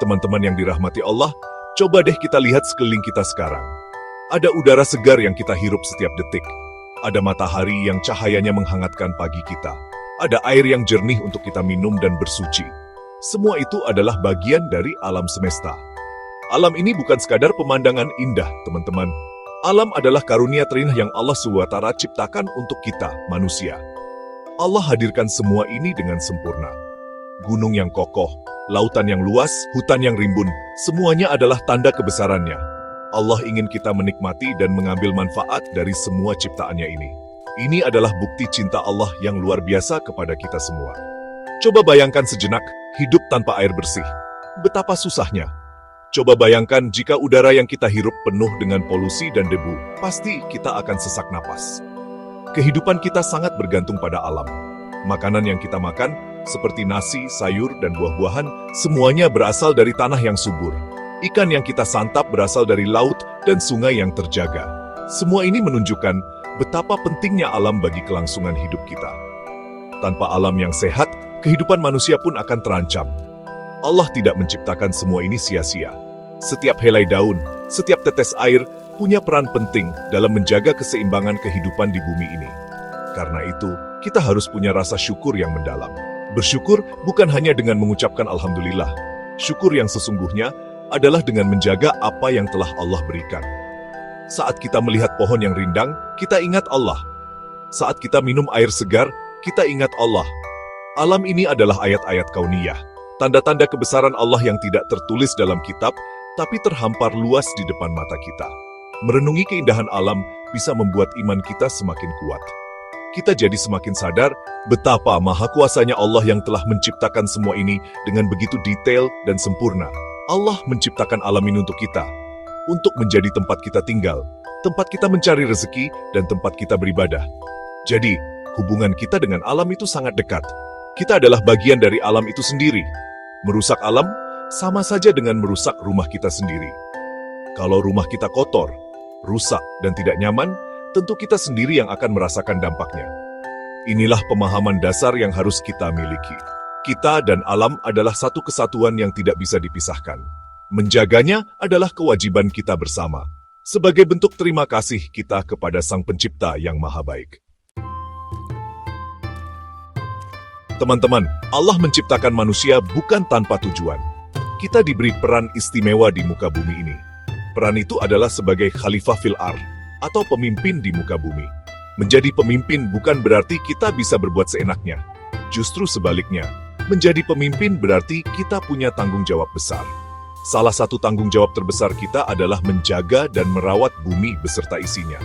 Teman-teman yang dirahmati Allah, coba deh kita lihat sekeliling kita sekarang. Ada udara segar yang kita hirup setiap detik. Ada matahari yang cahayanya menghangatkan pagi kita. Ada air yang jernih untuk kita minum dan bersuci. Semua itu adalah bagian dari alam semesta. Alam ini bukan sekadar pemandangan indah, teman-teman. Alam adalah karunia terindah yang Allah SWT ciptakan untuk kita, manusia. Allah hadirkan semua ini dengan sempurna. Gunung yang kokoh, lautan yang luas, hutan yang rimbun, semuanya adalah tanda kebesarannya. Allah ingin kita menikmati dan mengambil manfaat dari semua ciptaannya ini. Ini adalah bukti cinta Allah yang luar biasa kepada kita semua. Coba bayangkan sejenak, hidup tanpa air bersih. Betapa susahnya. Coba bayangkan jika udara yang kita hirup penuh dengan polusi dan debu, pasti kita akan sesak napas. Kehidupan kita sangat bergantung pada alam. Makanan yang kita makan, seperti nasi, sayur, dan buah-buahan, semuanya berasal dari tanah yang subur. Ikan yang kita santap berasal dari laut dan sungai yang terjaga. Semua ini menunjukkan betapa pentingnya alam bagi kelangsungan hidup kita. Tanpa alam yang sehat, kehidupan manusia pun akan terancam. Allah tidak menciptakan semua ini sia-sia. Setiap helai daun, setiap tetes air punya peran penting dalam menjaga keseimbangan kehidupan di bumi ini. Karena itu, kita harus punya rasa syukur yang mendalam. Bersyukur bukan hanya dengan mengucapkan Alhamdulillah. Syukur yang sesungguhnya adalah dengan menjaga apa yang telah Allah berikan. Saat kita melihat pohon yang rindang, kita ingat Allah. Saat kita minum air segar, kita ingat Allah. Alam ini adalah ayat-ayat kauniyah, tanda-tanda kebesaran Allah yang tidak tertulis dalam kitab, tapi terhampar luas di depan mata kita. Merenungi keindahan alam bisa membuat iman kita semakin kuat. Kita jadi semakin sadar betapa maha kuasanya Allah yang telah menciptakan semua ini dengan begitu detail dan sempurna. Allah menciptakan alam ini untuk kita, untuk menjadi tempat kita tinggal, tempat kita mencari rezeki, dan tempat kita beribadah. Jadi, hubungan kita dengan alam itu sangat dekat. Kita adalah bagian dari alam itu sendiri. Merusak alam sama saja dengan merusak rumah kita sendiri. Kalau rumah kita kotor, rusak, dan tidak nyaman, tentu kita sendiri yang akan merasakan dampaknya. Inilah pemahaman dasar yang harus kita miliki. Kita dan alam adalah satu kesatuan yang tidak bisa dipisahkan. Menjaganya adalah kewajiban kita bersama, sebagai bentuk terima kasih kita kepada Sang Pencipta yang Maha Baik. Teman-teman, Allah menciptakan manusia bukan tanpa tujuan. Kita diberi peran istimewa di muka bumi ini. Peran itu adalah sebagai khalifah fil ardh, atau pemimpin di muka bumi. Menjadi pemimpin bukan berarti kita bisa berbuat seenaknya. Justru sebaliknya, menjadi pemimpin berarti kita punya tanggung jawab besar. Salah satu tanggung jawab terbesar kita adalah menjaga dan merawat bumi beserta isinya.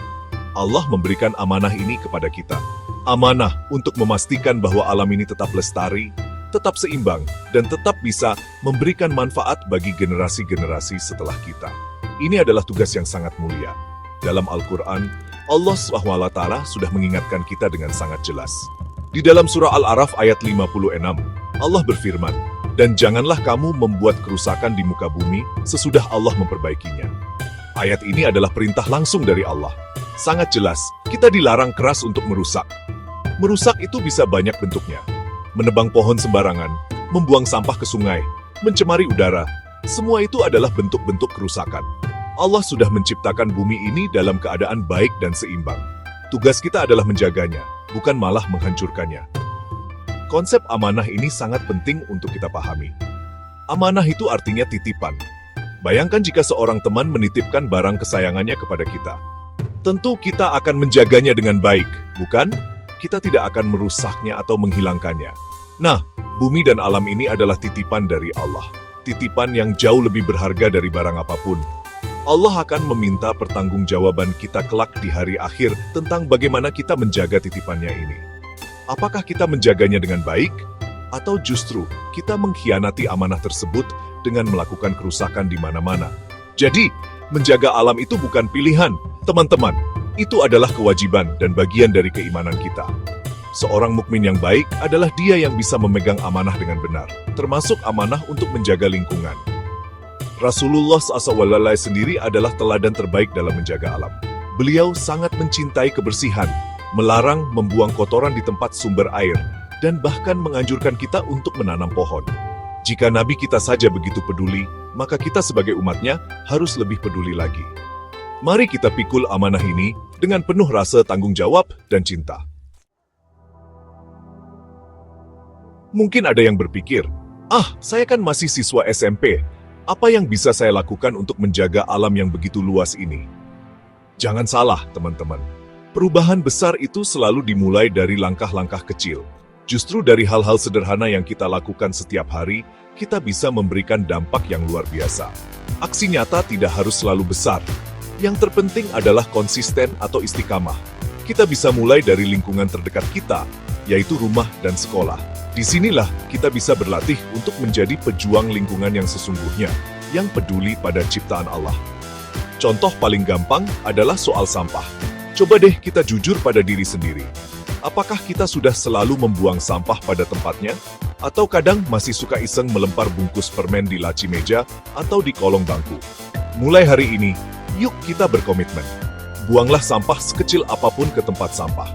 Allah memberikan amanah ini kepada kita. Amanah untuk memastikan bahwa alam ini tetap lestari, tetap seimbang, dan tetap bisa memberikan manfaat bagi generasi-generasi setelah kita. Ini adalah tugas yang sangat mulia. Dalam Al-Quran, Allah SWT sudah mengingatkan kita dengan sangat jelas. Di dalam surah Al-A'raf ayat 56, Allah berfirman, "Dan janganlah kamu membuat kerusakan di muka bumi sesudah Allah memperbaikinya." Ayat ini adalah perintah langsung dari Allah. Sangat jelas, kita dilarang keras untuk merusak. Merusak itu bisa banyak bentuknya. Menebang pohon sembarangan, membuang sampah ke sungai, mencemari udara, semua itu adalah bentuk-bentuk kerusakan. Allah sudah menciptakan bumi ini dalam keadaan baik dan seimbang. Tugas kita adalah menjaganya, bukan malah menghancurkannya. Konsep amanah ini sangat penting untuk kita pahami. Amanah itu artinya titipan. Bayangkan jika seorang teman menitipkan barang kesayangannya kepada kita. Tentu kita akan menjaganya dengan baik, bukan? Kita tidak akan merusaknya atau menghilangkannya. Nah, bumi dan alam ini adalah titipan dari Allah. Titipan yang jauh lebih berharga dari barang apapun. Allah akan meminta pertanggungjawaban kita kelak di hari akhir tentang bagaimana kita menjaga titipannya ini. Apakah kita menjaganya dengan baik? Atau justru kita mengkhianati amanah tersebut dengan melakukan kerusakan di mana-mana? Jadi, menjaga alam itu bukan pilihan, teman-teman. Itu adalah kewajiban dan bagian dari keimanan kita. Seorang mukmin yang baik adalah dia yang bisa memegang amanah dengan benar, termasuk amanah untuk menjaga lingkungan. Rasulullah SAW sendiri adalah teladan terbaik dalam menjaga alam. Beliau sangat mencintai kebersihan, melarang membuang kotoran di tempat sumber air, dan bahkan menganjurkan kita untuk menanam pohon. Jika Nabi kita saja begitu peduli, maka kita sebagai umatnya harus lebih peduli lagi. Mari kita pikul amanah ini dengan penuh rasa tanggung jawab dan cinta. Mungkin ada yang berpikir, saya kan masih siswa SMP. Apa yang bisa saya lakukan untuk menjaga alam yang begitu luas ini? Jangan salah, teman-teman. Perubahan besar itu selalu dimulai dari langkah-langkah kecil. Justru dari hal-hal sederhana yang kita lakukan setiap hari, kita bisa memberikan dampak yang luar biasa. Aksi nyata tidak harus selalu besar. Yang terpenting adalah konsisten atau istiqamah. Kita bisa mulai dari lingkungan terdekat kita, yaitu rumah dan sekolah. Disinilah kita bisa berlatih untuk menjadi pejuang lingkungan yang sesungguhnya, yang peduli pada ciptaan Allah. Contoh paling gampang adalah soal sampah. Coba deh kita jujur pada diri sendiri. Apakah kita sudah selalu membuang sampah pada tempatnya? Atau kadang masih suka iseng melempar bungkus permen di laci meja atau di kolong bangku? Mulai hari ini, yuk kita berkomitmen. Buanglah sampah sekecil apapun ke tempat sampah.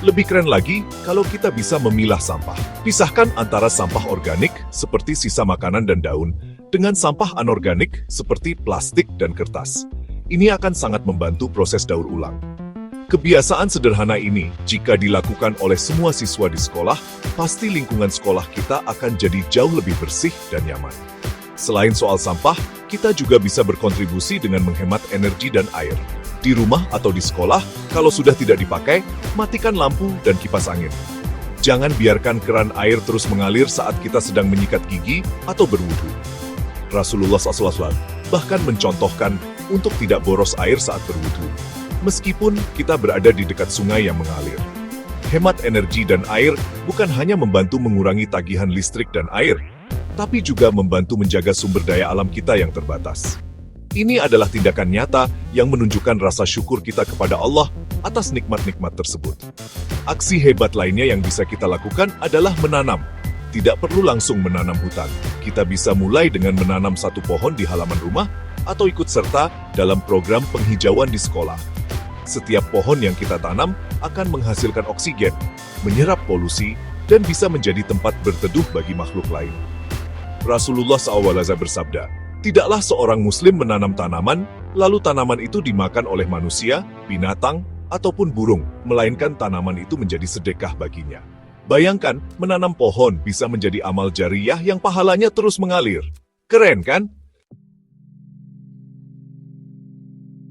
Lebih keren lagi kalau kita bisa memilah sampah. Pisahkan antara sampah organik seperti sisa makanan dan daun dengan sampah anorganik seperti plastik dan kertas. Ini akan sangat membantu proses daur ulang. Kebiasaan sederhana ini, jika dilakukan oleh semua siswa di sekolah, pasti lingkungan sekolah kita akan jadi jauh lebih bersih dan nyaman. Selain soal sampah, kita juga bisa berkontribusi dengan menghemat energi dan air. Di rumah atau di sekolah, kalau sudah tidak dipakai, matikan lampu dan kipas angin. Jangan biarkan keran air terus mengalir saat kita sedang menyikat gigi atau berwudu. Rasulullah SAW bahkan mencontohkan untuk tidak boros air saat berwudu. Meskipun kita berada di dekat sungai yang mengalir. Hemat energi dan air bukan hanya membantu mengurangi tagihan listrik dan air, tapi juga membantu menjaga sumber daya alam kita yang terbatas. Ini adalah tindakan nyata yang menunjukkan rasa syukur kita kepada Allah atas nikmat-nikmat tersebut. Aksi hebat lainnya yang bisa kita lakukan adalah menanam. Tidak perlu langsung menanam hutan. Kita bisa mulai dengan menanam satu pohon di halaman rumah atau ikut serta dalam program penghijauan di sekolah. Setiap pohon yang kita tanam akan menghasilkan oksigen, menyerap polusi, dan bisa menjadi tempat berteduh bagi makhluk lain. Rasulullah SAW bersabda, tidaklah seorang muslim menanam tanaman, lalu tanaman itu dimakan oleh manusia, binatang, ataupun burung, melainkan tanaman itu menjadi sedekah baginya. Bayangkan, menanam pohon bisa menjadi amal jariyah yang pahalanya terus mengalir. Keren kan?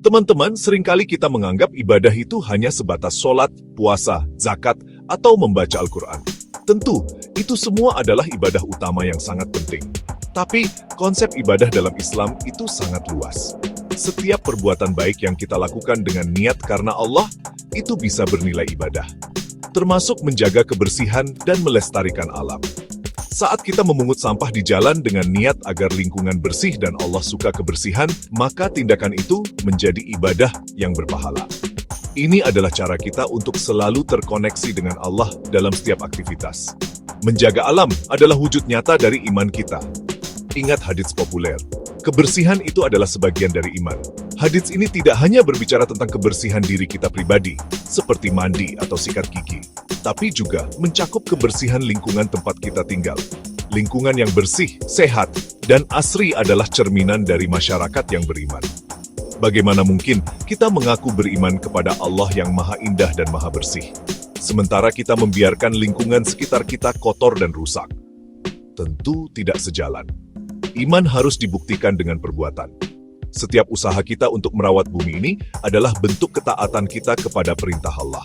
Teman-teman, seringkali kita menganggap ibadah itu hanya sebatas sholat, puasa, zakat, atau membaca Al-Quran. Tentu, itu semua adalah ibadah utama yang sangat penting. Tapi, konsep ibadah dalam Islam itu sangat luas. Setiap perbuatan baik yang kita lakukan dengan niat karena Allah, itu bisa bernilai ibadah. Termasuk menjaga kebersihan dan melestarikan alam. Saat kita memungut sampah di jalan dengan niat agar lingkungan bersih dan Allah suka kebersihan, maka tindakan itu menjadi ibadah yang berpahala. Ini adalah cara kita untuk selalu terkoneksi dengan Allah dalam setiap aktivitas. Menjaga alam adalah wujud nyata dari iman kita. Ingat hadits populer, kebersihan itu adalah sebagian dari iman. Hadits ini tidak hanya berbicara tentang kebersihan diri kita pribadi, seperti mandi atau sikat gigi, tapi juga mencakup kebersihan lingkungan tempat kita tinggal. Lingkungan yang bersih, sehat, dan asri adalah cerminan dari masyarakat yang beriman. Bagaimana mungkin kita mengaku beriman kepada Allah yang Maha Indah dan Maha Bersih, sementara kita membiarkan lingkungan sekitar kita kotor dan rusak? Tentu tidak sejalan. Iman harus dibuktikan dengan perbuatan. Setiap usaha kita untuk merawat bumi ini adalah bentuk ketaatan kita kepada perintah Allah.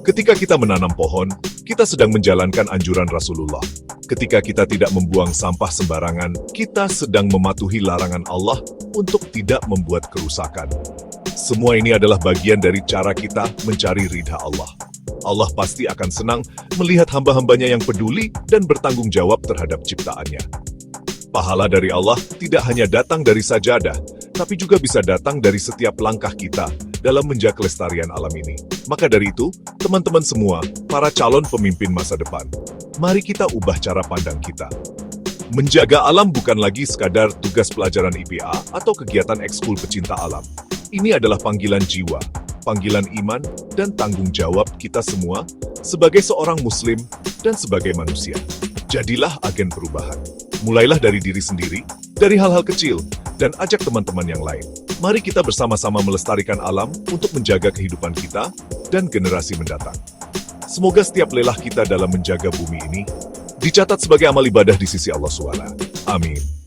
Ketika kita menanam pohon, kita sedang menjalankan anjuran Rasulullah. Ketika kita tidak membuang sampah sembarangan, kita sedang mematuhi larangan Allah untuk tidak membuat kerusakan. Semua ini adalah bagian dari cara kita mencari ridha Allah. Allah pasti akan senang melihat hamba-hambanya yang peduli dan bertanggung jawab terhadap ciptaannya. Pahala dari Allah tidak hanya datang dari sajadah, tapi juga bisa datang dari setiap langkah kita dalam menjaga kelestarian alam ini. Maka dari itu, teman-teman semua, para calon pemimpin masa depan, mari kita ubah cara pandang kita. Menjaga alam bukan lagi sekadar tugas pelajaran IPA atau kegiatan ekskul pecinta alam. Ini adalah panggilan jiwa, panggilan iman, dan tanggung jawab kita semua sebagai seorang muslim dan sebagai manusia. Jadilah agen perubahan. Mulailah dari diri sendiri, dari hal-hal kecil, dan ajak teman-teman yang lain. Mari kita bersama-sama melestarikan alam untuk menjaga kehidupan kita dan generasi mendatang. Semoga setiap lelah kita dalam menjaga bumi ini dicatat sebagai amal ibadah di sisi Allah SWT. Amin.